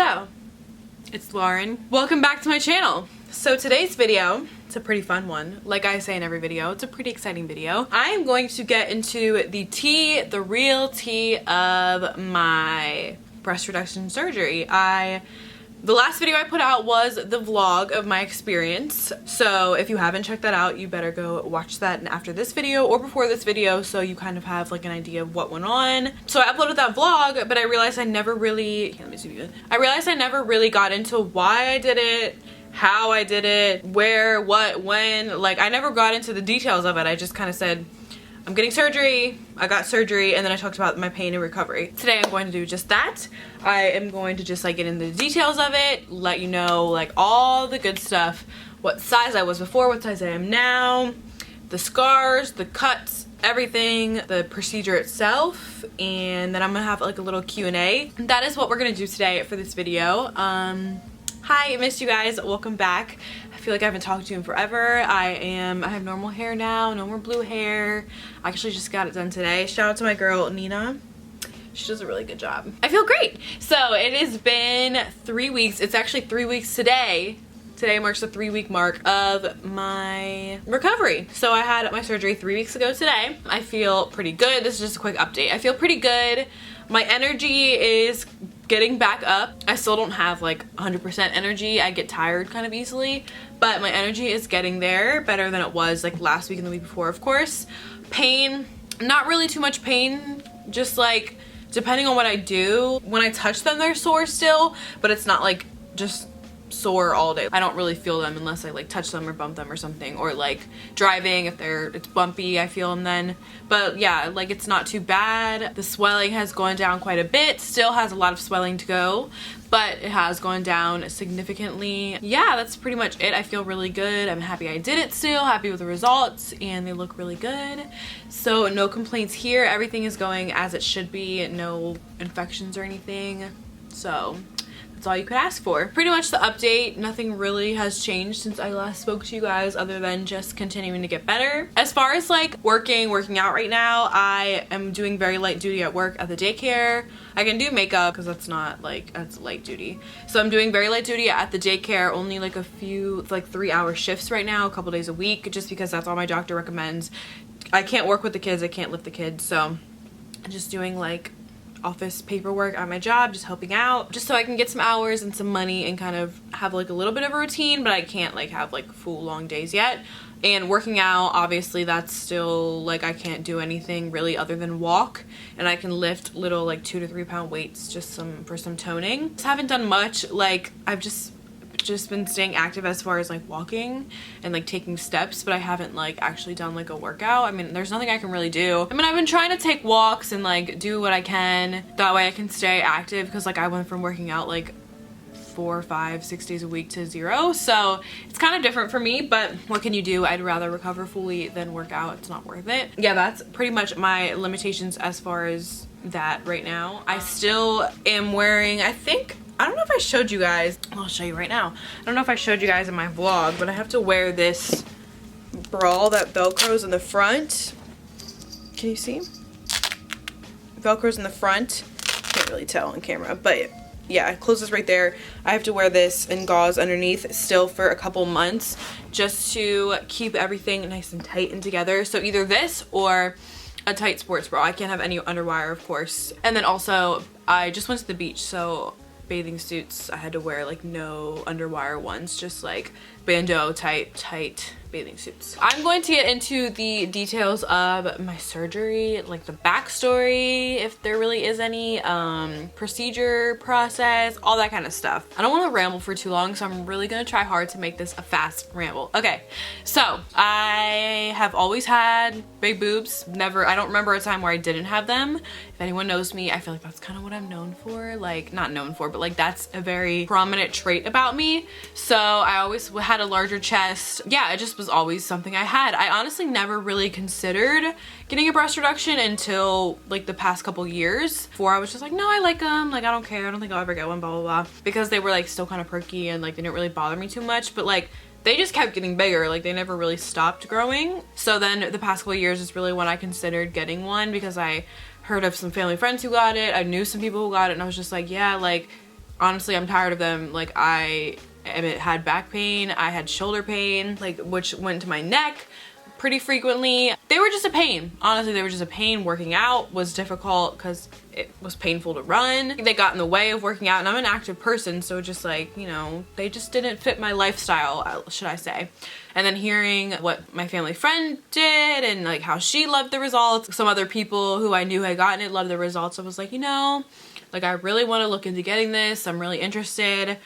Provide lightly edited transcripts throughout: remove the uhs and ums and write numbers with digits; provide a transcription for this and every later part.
So, it's Lauren. Welcome back to my channel. So today's video, it's a pretty fun one. Like I say in every video, it's a pretty exciting video. I am going to get into the real tea of my breast reduction surgery. The last video I put out was the vlog of my experience. So if you haven't checked that out, you better go watch that after this video or before this video so you kind of have like an idea of what went on. So I uploaded that vlog, but I realized I never really, let me zoom you in. I realized I never really got into why I did it, how I did it, where, what, when. Like I never got into the details of it. I just kind of said, I'm getting surgery, I got surgery, and then I talked about my pain and recovery. Today I'm going to do just that. I am going to just like get into the details of it, let you know like all the good stuff, what size I was before, what size I am now, the scars, the cuts, everything, the procedure itself, and then I'm gonna have like a little Q&A. That is what we're gonna do today for this video. Hi, I missed you guys. Welcome back. I feel like I haven't talked to you in forever. I have normal hair now, no more blue hair. I actually just got it done today. Shout out to my girl, Nina. She does a really good job. I feel great. So it has been 3 weeks. It's actually 3 weeks today. Today marks the 3-week mark of my recovery. So I had my surgery 3 weeks ago today. I feel pretty good. This is just a quick update. I feel pretty good. My energy is getting back up. I still don't have like 100% energy. I get tired kind of easily, but my energy is getting there, better than it was like last week and the week before, of course. Pain, not really too much pain, just like depending on what I do. When I touch them, they're sore still, but it's not like just sore all day. I don't really feel them unless I like touch them or bump them or something, or like driving, if it's bumpy, I feel them then. But yeah, like it's not too bad. The swelling has gone down quite a bit, still has a lot of swelling to go, but it has gone down significantly. Yeah, that's pretty much it. I feel really good. I'm happy I did it still, happy with the results, and they look really good. So no complaints here. Everything is going as it should be. No infections or anything. So that's all you could ask for. Pretty much the update, nothing really has changed since I last spoke to you guys other than just continuing to get better. As far as like working out right now, I am doing very light duty at work at the daycare. I can do makeup because that's not like, that's light duty. So I'm doing very light duty at the daycare, only like a few, like 3-hour shifts right now, a couple days a week, just because that's all my doctor recommends. I can't work with the kids, I can't lift the kids, so I'm just doing like office paperwork at my job, just helping out, just so I can get some hours and some money and kind of have like a little bit of a routine, but I can't like have like full long days yet. And working out, obviously that's still like, I can't do anything really other than walk, and I can lift little like 2 to 3 pound weights just for some toning. Just haven't done much. Like I've just been staying active as far as like walking and like taking steps, but I haven't like actually done like a workout. I mean, there's nothing I can really do. I mean, I've been trying to take walks and like do what I can, that way I can stay active, because like I went from working out like 4, 5, 6 days a week to 0, so it's kind of different for me, but what can you do? I'd rather recover fully than work out. It's not worth it. Yeah, that's pretty much my limitations as far as that right now. I still am wearing, I don't know if I showed you guys, I'll show you right now. I don't know if I showed you guys in my vlog, but I have to wear this bra that velcros in the front. Can you see? Velcros in the front. Can't really tell on camera, but yeah, it closes right there. I have to wear this and gauze underneath still for a couple months just to keep everything nice and tight and together. So either this or a tight sports bra. I can't have any underwire, of course. And then also, I just went to the beach, so bathing suits, I had to wear like no underwire ones, just like bandeau tight bathing suits. I'm going to get into the details of my surgery, like the backstory, if there really is any, procedure, process, all that kind of stuff. I don't want to ramble for too long, so I'm really gonna try hard to make this a fast ramble. Okay, so I have always had big boobs. I don't remember a time where I didn't have them. If anyone knows me, I feel like that's kind of what I'm known for. Like, not known for, but like that's a very prominent trait about me. So I always had a larger chest. Yeah, it just was always something I had. I honestly never really considered getting a breast reduction until like the past couple years. Before I was just like, no, I like them, like I don't care, I don't think I'll ever get one, blah blah blah, because they were like still kind of perky and like they didn't really bother me too much, but like they just kept getting bigger, like they never really stopped growing. So then the past couple of years is really when I considered getting one, because I heard of some family friends who got it, I knew some people who got it, and I was just like, yeah, like honestly, I'm tired of them. Like, I had back pain, I had shoulder pain, like, which went to my neck pretty frequently. They were just a pain. Honestly, they were just a pain. Working out was difficult because it was painful to run. They got in the way of working out, and I'm an active person, so just like, you know, they just didn't fit my lifestyle, should I say. And then hearing what my family friend did and like how she loved the results, some other people who I knew had gotten it loved the results, I was like, you know, like I really want to look into getting this. I'm really interested.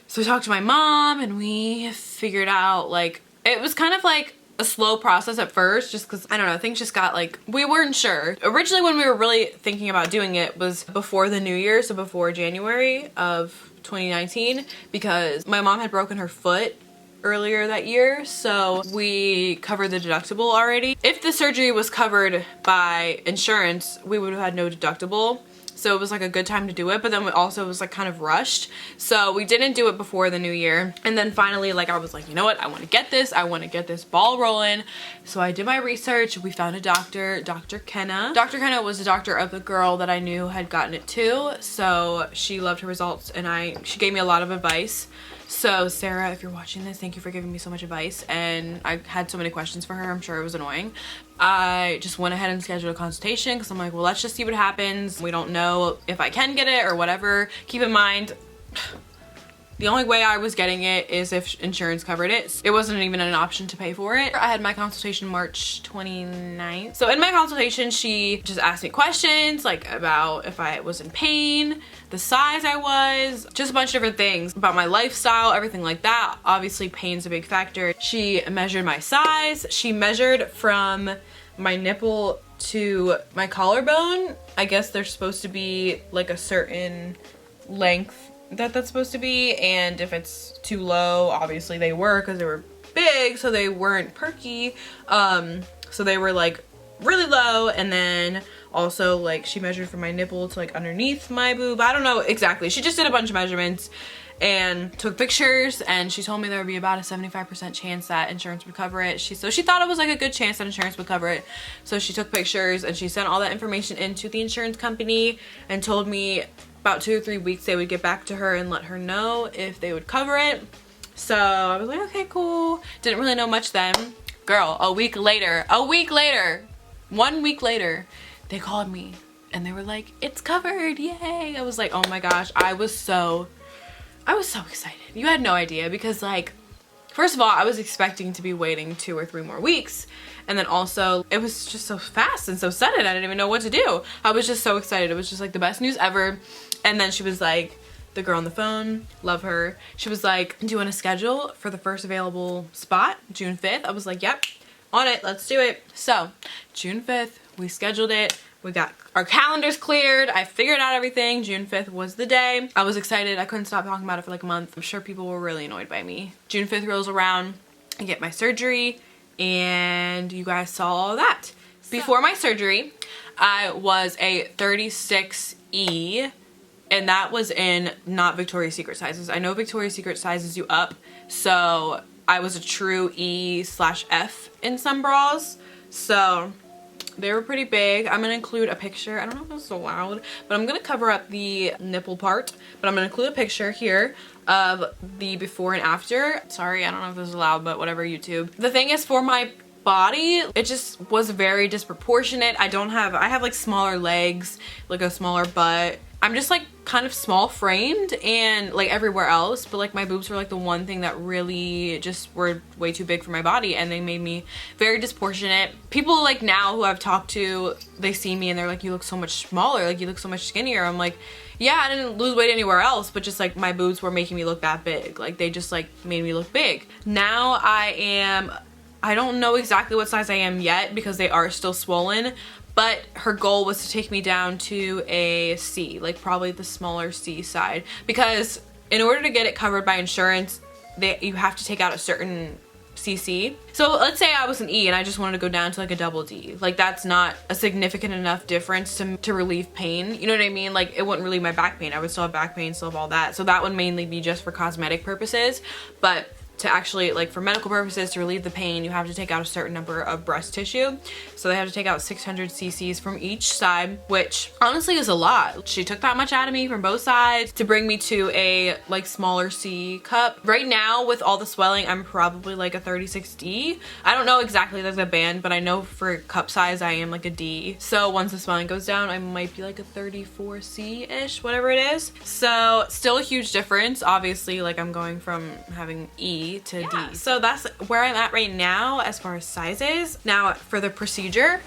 So I talked to my mom and we figured out, like, it was kind of like a slow process at first, just because, I don't know, things just got like, we weren't sure. Originally when we were really thinking about doing it was before the new year, so before January of 2019, because my mom had broken her foot earlier that year, so we covered the deductible already. If the surgery was covered by insurance, we would have had no deductible. So it was like a good time to do it, but then we also was like kind of rushed. So we didn't do it before the new year. And then finally, like, I was like, you know what? I want to get this. I want to get this ball rolling. So I did my research. We found a doctor, Dr. Kenna. Dr. Kenna was the doctor of the girl that I knew had gotten it too. So she loved her results and she gave me a lot of advice. So Sarah, if you're watching this, thank you for giving me so much advice, and I had so many questions for her. I'm sure it was annoying. I just went ahead and scheduled a consultation because I'm like, well, let's just see what happens. We don't know if I can get it or whatever. Keep in mind, the only way I was getting it is if insurance covered it. It wasn't even an option to pay for it. I had my consultation March 29th. So in my consultation, she just asked me questions like about if I was in pain, the size I was, just a bunch of different things about my lifestyle, everything like that. Obviously pain's a big factor. She measured my size. She measured from my nipple to my collarbone. I guess they're supposed to be like a certain length that's supposed to be, and if it's too low, obviously they were, because they were big, so they weren't perky. So they were like really low. And then also, like, she measured from my nipple to like underneath my boob. I don't know exactly. She just did a bunch of measurements and took pictures, and she told me there would be about a 75% chance that insurance would cover it. So she thought it was like a good chance that insurance would cover it. So she took pictures and she sent all that information into the insurance company and told me about 2 or 3 weeks they would get back to her and let her know if they would cover it. So I was like, okay, cool. Didn't really know much then. Girl, 1 week later, 1 week later, they called me and they were like, it's covered, yay. I was like, oh my gosh, I was so excited. You had no idea, because like, first of all, I was expecting to be waiting 2 or 3 more weeks. And then also, it was just so fast and so sudden. I didn't even know what to do. I was just so excited. It was just like the best news ever. And then she was like, the girl on the phone, love her. She was like, do you want to schedule for the first available spot, June 5th? I was like, yep, on it, let's do it. So June 5th, we scheduled it. We got our calendars cleared. I figured out everything. June 5th was the day. I was excited. I couldn't stop talking about it for like a month. I'm sure people were really annoyed by me. June 5th rolls around. I get my surgery, and you guys saw all that. Before my surgery, I was a 36E, and that was in not Victoria's Secret sizes. I know Victoria's Secret sizes you up, so I was a true E/F in some bras. So they were pretty big. I'm gonna include a picture. I don't know if this is allowed, but I'm gonna cover up the nipple part, but I'm gonna include a picture here of the before and after. Sorry, I don't know if this is allowed, but whatever, YouTube. The thing is, for my body, it just was very disproportionate. I have like smaller legs, like a smaller butt. I'm just like kind of small framed and like everywhere else, but like my boobs were like the one thing that really just were way too big for my body, and they made me very disproportionate. People like now who I've talked to, they see me and they're like, you look so much smaller, like you look so much skinnier. I'm like, yeah, I didn't lose weight anywhere else, but just like my boobs were making me look that big. Like they just like made me look big. Now I don't know exactly what size I am yet because they are still swollen, but her goal was to take me down to a C, like probably the smaller C side, because in order to get it covered by insurance, you have to take out a certain cc. So let's say I was an E and I just wanted to go down to like a double D. Like that's not a significant enough difference to relieve pain. You know what I mean? Like it wouldn't relieve my back pain. I would still have back pain, still have all that. So that would mainly be just for cosmetic purposes. But to actually, like, for medical purposes, to relieve the pain, you have to take out a certain number of breast tissue. So they have to take out 600 cc's from each side, which honestly is a lot. She took that much out of me from both sides to bring me to a like smaller C cup. Right now with all the swelling, I'm probably like a 36D. I don't know exactly like the band, but I know for cup size I am like a D. So once the swelling goes down, I might be like a 34C-ish, whatever it is. So still a huge difference. Obviously, like I'm going from having E to D. So that's where I'm at right now as far as sizes. Now for the procedure,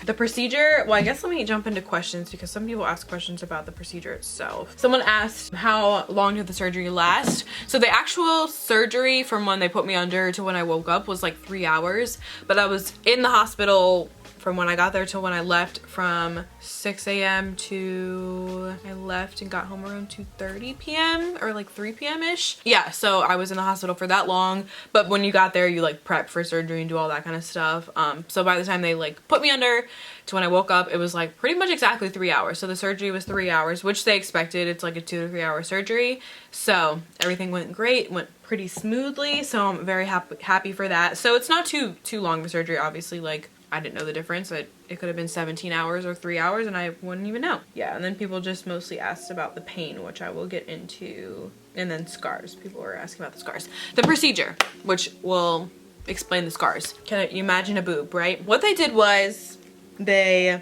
well, I guess let me jump into questions because some people ask questions about the procedure itself. Someone asked, how long did the surgery last? So the actual surgery from when they put me under to when I woke up was like 3 hours, but I was in the hospital from when I got there to when I left, from 6 a.m. to I left and got home around 2:30 p.m. or like 3 p.m.-ish. Yeah, so I was in the hospital for that long, but when you got there, you like prep for surgery and do all that kind of stuff. So by the time they like put me under to when I woke up, it was like pretty much exactly 3 hours. So the surgery was 3 hours, which they expected. It's like a 2 to 3 hour surgery. So everything went great, went pretty smoothly. So I'm very happy for that. So it's not too long of a surgery, obviously. Like, I didn't know the difference. It could have been 17 hours or 3 hours and I wouldn't even know. Yeah, and then people just mostly asked about the pain, which I will get into, and then scars. People were asking about the scars. The procedure, which will explain the scars. Can you imagine a boob, right? What they did was they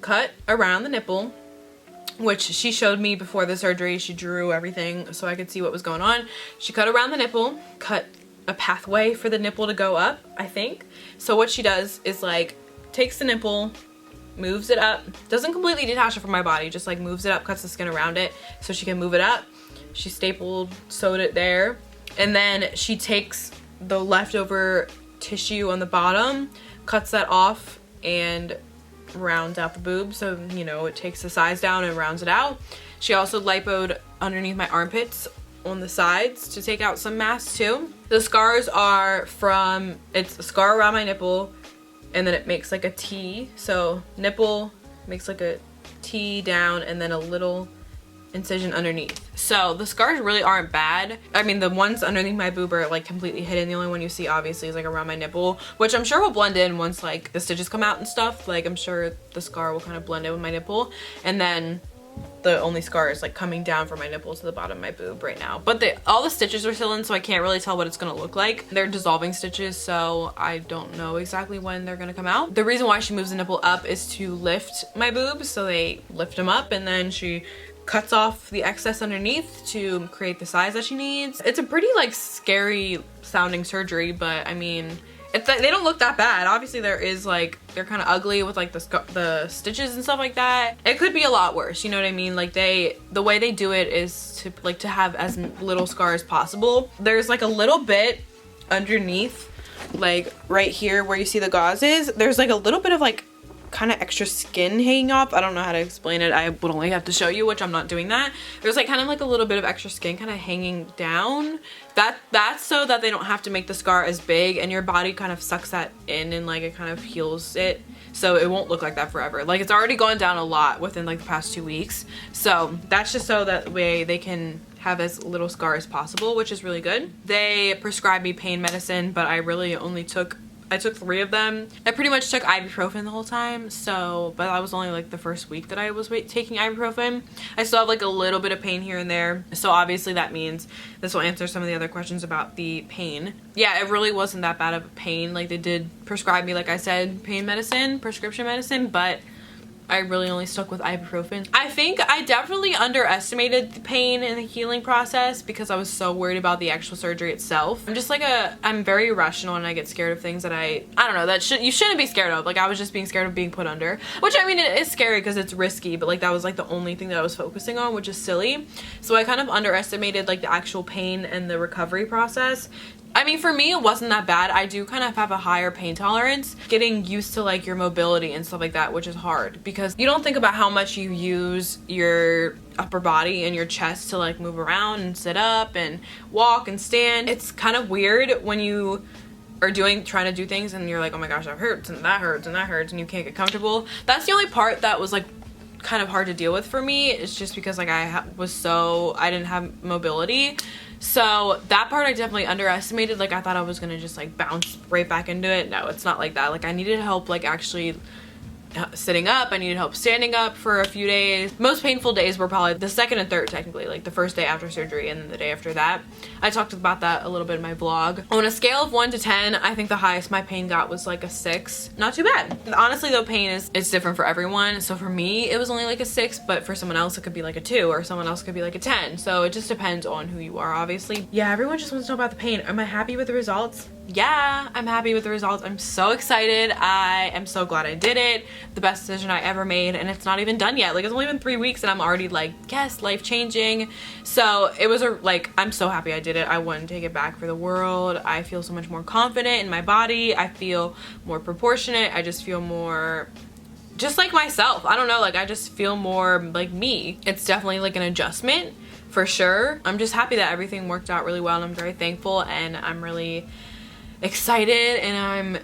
cut around the nipple, which she showed me before the surgery. She drew everything so I could see what was going on. She cut around the nipple, cut a pathway for the nipple to go up, I think. So what she does is like takes the nipple, moves it up, doesn't completely detach it from my body, just like moves it up, cuts the skin around it so she can move it up. She sewed it there, and then she takes the leftover tissue on the bottom, cuts that off, and rounds out the boob, so you know, it takes the size down and rounds it out. She also lipoed underneath my armpits on the sides to take out some mass too. The scars are from, it's a scar around my nipple, and then it makes like a T. So nipple makes like a T down, and then a little incision underneath. So the scars really aren't bad. I mean, the ones underneath my boob are like completely hidden. The only one you see obviously is like around my nipple, which I'm sure will blend in once like the stitches come out and stuff. Like I'm sure the scar will kind of blend in with my nipple, and then the only scar is like coming down from my nipple to the bottom of my boob right now. But all the stitches are still in, so I can't really tell what it's gonna look like. They're dissolving stitches, so I don't know exactly when they're gonna come out. The reason why she moves the nipple up is to lift my boobs, so they lift them up, and then she cuts off the excess underneath to create the size that she needs. It's a pretty like scary sounding surgery, but I mean, they don't look that bad. Obviously there is like, they're kind of ugly with like the stitches and stuff like that. It could be a lot worse, you know what I mean? Like the way they do it is to have as little scar as possible. There's like a little bit underneath, like right here where you see the gauze is, there's like a little bit of like kind of extra skin hanging off. I don't know how to explain it. I would only have to show you, which I'm not doing that. There's like kind of like a little bit of extra skin kind of hanging down. That's so that they don't have to make the scar as big, and your body kind of sucks that in and like it kind of heals it, so it won't look like that forever. Like it's already gone down a lot within like the past 2 weeks, so that's just so that way they can have as little scar as possible, which is really good. They prescribed me pain medicine, but I really only took 3 of them. I pretty much took ibuprofen the whole time, so, but that was only like the first week that I was taking ibuprofen. I still have like a little bit of pain here and there, so obviously that means this will answer some of the other questions about the pain. Yeah, it really wasn't that bad of a pain. Like they did prescribe me, like I said, pain medicine, prescription medicine, but I really only stuck with ibuprofen. I think I definitely underestimated the pain and the healing process because I was so worried about the actual surgery itself. I'm just like I'm very irrational and I get scared of things that I don't know, that you shouldn't be scared of. Like I was just being scared of being put under, which I mean, it is scary because it's risky, but like that was like the only thing that I was focusing on, which is silly. So I kind of underestimated like the actual pain and the recovery process. I mean, for me, it wasn't that bad. I do kind of have a higher pain tolerance, getting used to like your mobility and stuff like that, which is hard because you don't think about how much you use your upper body and your chest to like move around and sit up and walk and stand. It's kind of weird when you are trying to do things and you're like, oh my gosh, that hurts and that hurts and that hurts, and you can't get comfortable. That's the only part that was like kind of hard to deal with for me. It's just because like I didn't have mobility. So that part I definitely underestimated. Like I thought I was gonna just like bounce right back into it. No, it's not like that. Like I needed help like actually sitting up. I needed help standing up for a few days. Most painful days were probably the second and third, technically, like the first day after surgery and then the day after that. I talked about that a little bit in my vlog. On a scale of 1 to 10, I think the highest my pain got was like a 6. Not too bad. Honestly though, pain is different for everyone. So for me it was only like a 6, but for someone else it could be like a 2, or someone else could be like a 10. So it just depends on who you are, obviously. Yeah, everyone just wants to know about the pain. Am I happy with the results? Yeah, I'm happy with the results. I'm so excited. I am so glad I did it. The best decision I ever made, and it's not even done yet. Like it's only been 3 weeks and I'm already like, yes, life changing. So it was I'm so happy I did it. I wouldn't take it back for the world. I feel so much more confident in my body. I feel more proportionate. I just feel more just like myself. I don't know, like I just feel more like me. It's definitely like an adjustment for sure. I'm just happy that everything worked out really well, and I'm very thankful, and I'm really excited, and I'm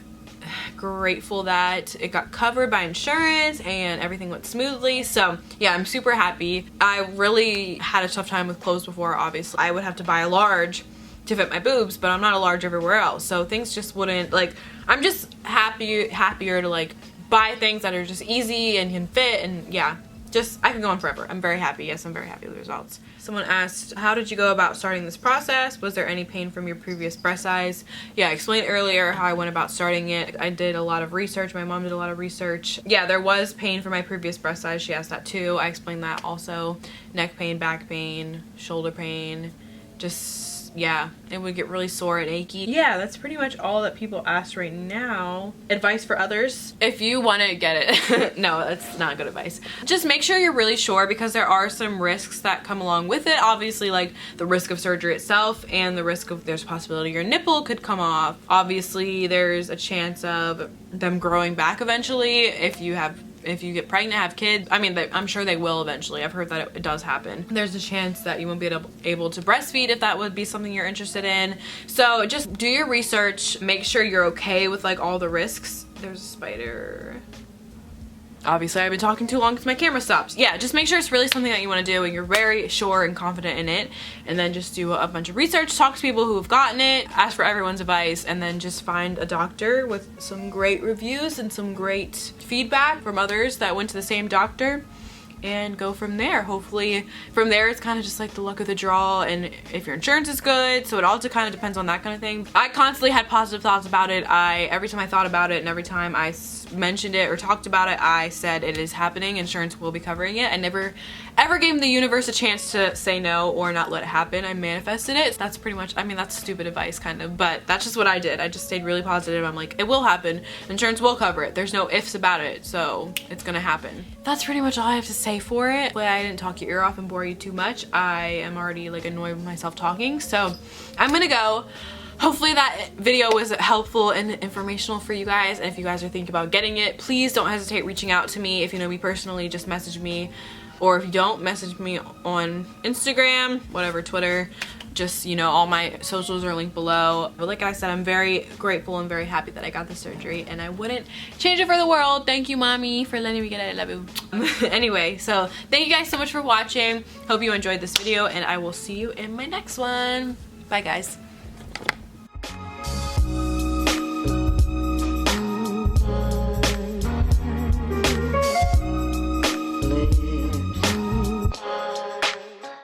grateful that it got covered by insurance and everything went smoothly. So yeah, I'm super happy. I really had a tough time with clothes before. Obviously I would have to buy a large to fit my boobs, but I'm not a large everywhere else, so things just wouldn't, like, I'm just happier to like buy things that are just easy and can fit, and yeah, just I can go on forever. I'm very happy. Yes, I'm very happy with the results. Someone asked, how did you go about starting this process? Was there any pain from your previous breast size? Yeah, I explained earlier how I went about starting it. I did a lot of research. My mom did a lot of research. Yeah, there was pain from my previous breast size. She asked that too. I explained that also. Neck pain, back pain, shoulder pain, just, yeah, it would get really sore and achy. Yeah, that's pretty much all that people ask right now. Advice for others? If you want to get it. No, that's not good advice. Just make sure you're really sure, because there are some risks that come along with it. Obviously, like the risk of surgery itself, and the risk of there's a possibility your nipple could come off. Obviously, there's a chance of them growing back eventually if you get pregnant, have kids. I mean, I'm sure they will eventually. I've heard that it does happen. There's a chance that you won't be able to breastfeed if that would be something you're interested in. So just do your research. Make sure you're okay with like all the risks. There's a spider. Obviously, I've been talking too long because my camera stops. Yeah, just make sure it's really something that you want to do and you're very sure and confident in it. And then just do a bunch of research, talk to people who have gotten it, ask for everyone's advice, and then just find a doctor with some great reviews and some great feedback from others that went to the same doctor, and go from there. Hopefully from there it's kind of just like the luck of the draw, and if your insurance is good. So it all kind of depends on that kind of thing. I constantly had positive thoughts about it. Every time I thought about it and every time I mentioned it or talked about it, I said it is happening, insurance will be covering it. I never ever gave the universe a chance to say no or not let it happen. I manifested it. That's pretty much, I mean, that's stupid advice kind of, but that's just what I did. I just stayed really positive. I'm like, it will happen, insurance will cover it, there's no ifs about it, so it's gonna happen. That's pretty much all I have to say for it. Hopefully I didn't talk your ear off and bore you too much. I am already like annoyed with myself talking, so I'm gonna go. Hopefully that video was helpful and informational for you guys, and if you guys are thinking about getting it, please don't hesitate reaching out to me. If you know me personally, just message me, or if you don't, message me on Instagram, whatever, Twitter. Just, you know, all my socials are linked below. But like I said, I'm very grateful and very happy that I got the surgery, and I wouldn't change it for the world. Thank you, mommy, for letting me get it. I love you. Anyway, so thank you guys so much for watching. Hope you enjoyed this video, and I will see you in my next one. Bye, guys.